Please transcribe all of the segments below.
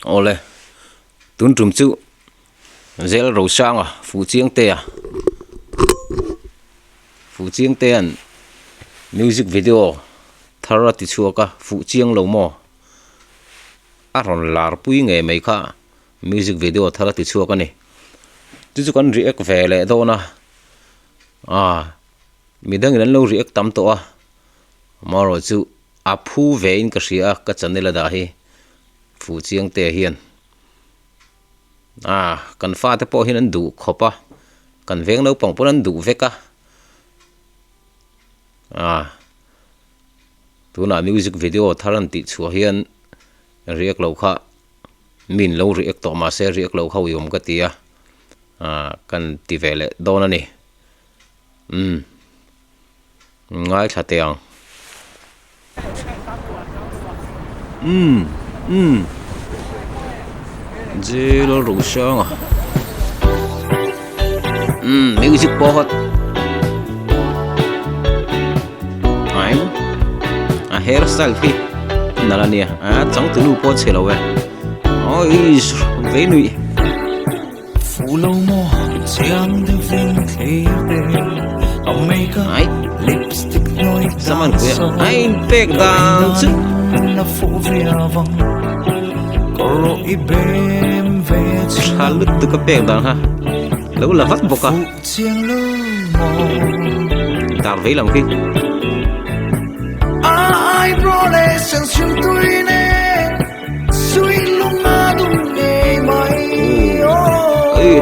ole tun trum chu zel ro sang à Fuhchiangtea Fuhchiangtea music video thar ti chuaka Fuhchiang lo mo aron lar pui nge mai kha music video thar ti chuaka ni chu kan react ve le do na midang ran lo react tam to a maro chu aphu ve in ka ria ka channel da hi Fuhchiangtea hian kan fa te po hin an du khopa kan veng no pang pon an du veka tuna music video tharan ti chu hian react lo kha min lo react to ma se react lo khau yom ka tia kan ti vele don ani ngai thateang zelo ro sang music po hot hairstyle khi nala nia chẳng từ nu po chelo we oi ve nui phụ lâu mò chiang de vinh clear de omega lipstick noi saman ku ai pek dan chu na phụ via vong coro ibem ve halut tu ka pek dan ha lâu là vắt boka chiang lo mò ta ve lam khi ai brole sang chim tui ne suy lung ma dung ne mai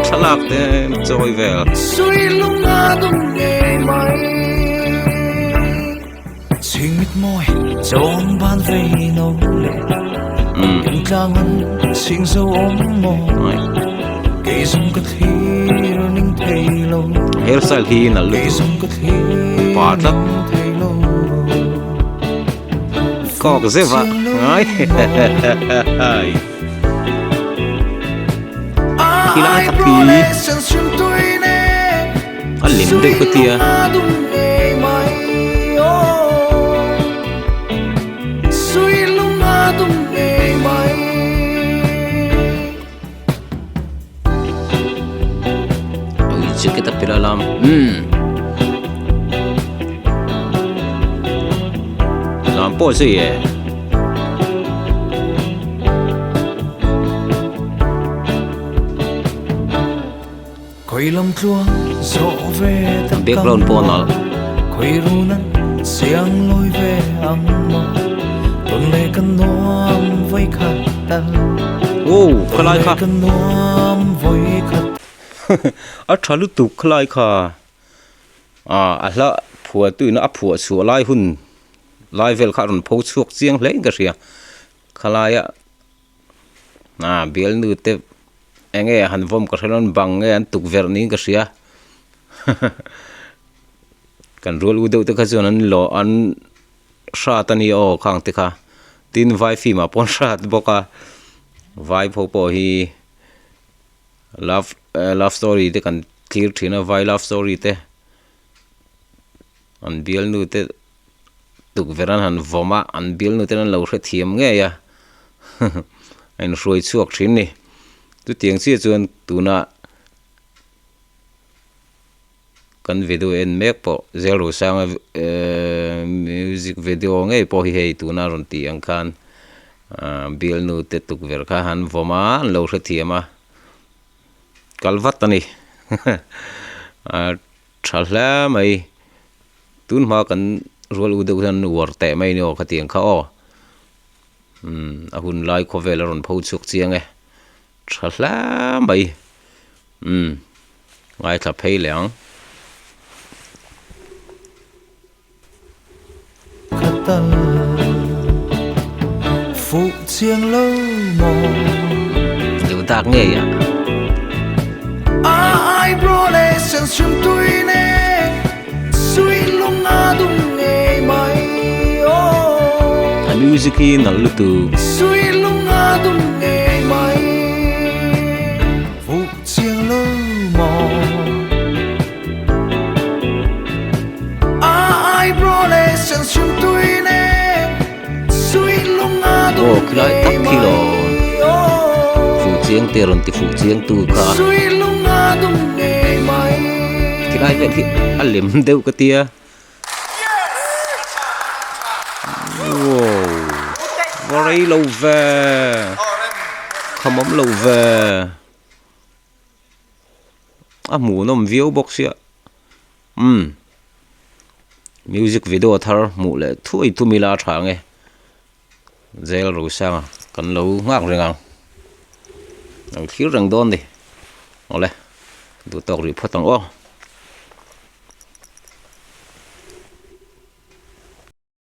thalak te choi vel suy lung ma dung ne mai ching mit moi chom ban ve no le in tlang an sing so om mo ke zum ka thir ning thailo hairstyle hi na lu pa tlap kok zeva ai hilai tapi alim de ko tia kita piralam lampo sih ya khoi lam chuang zo ve ta background po na khoi runan siang loi ve ang mo ton le kan nom voi khat ta khalai kha kan nom voi khat thalu tu khalai kha la phua tu na phua chu lai hun lai vel kha ron pho chuak chiang hle ka ria khalaya bel nu te enge han vom ka thlon bang nge an tuk ver ni ka ria kan rol u deuh te kha chuan an lo an sha tani o khang te kha tin vai fi ma pon shat boka vai pho po hi love story te kan clear thina vai love story te an bial nu te tuk veran han voma an bial nu te an lo hre thiam nge ya ein roi chuak thin ni tu tiang chi chuan tuna kan video en mek po zero sang music video nge po hi hei tuna ron ti ang khan bial nu te tuk ver kha han voma an lo hre thiama kalvat ani thala mai tun ma kan rol u de han war te mai no khatiang kha ahun lai khovel ron pho chuk chiang e thala mai ngai tha phei leang khatan Fuhchiang lo mo du tak nge ya ai brole sang chim tui ne suy lung a dung ne mai music hi na lu tu suy lung a dung ne mai Fuhchiang lo mo ai brole sang chim tui ne suy lung a dung kilai tak kilo Fuhchiangtea ron ti Fuhchiang tu kha ki lai vel ki alim deu ka tia wow very lâu về không ấm lâu về mù nó view box ya music video thar mù lệ thui tu mila thang nghe zel ru sang kan lo ngak rengang thiếu răng đôn đi ole du tok ri phatang o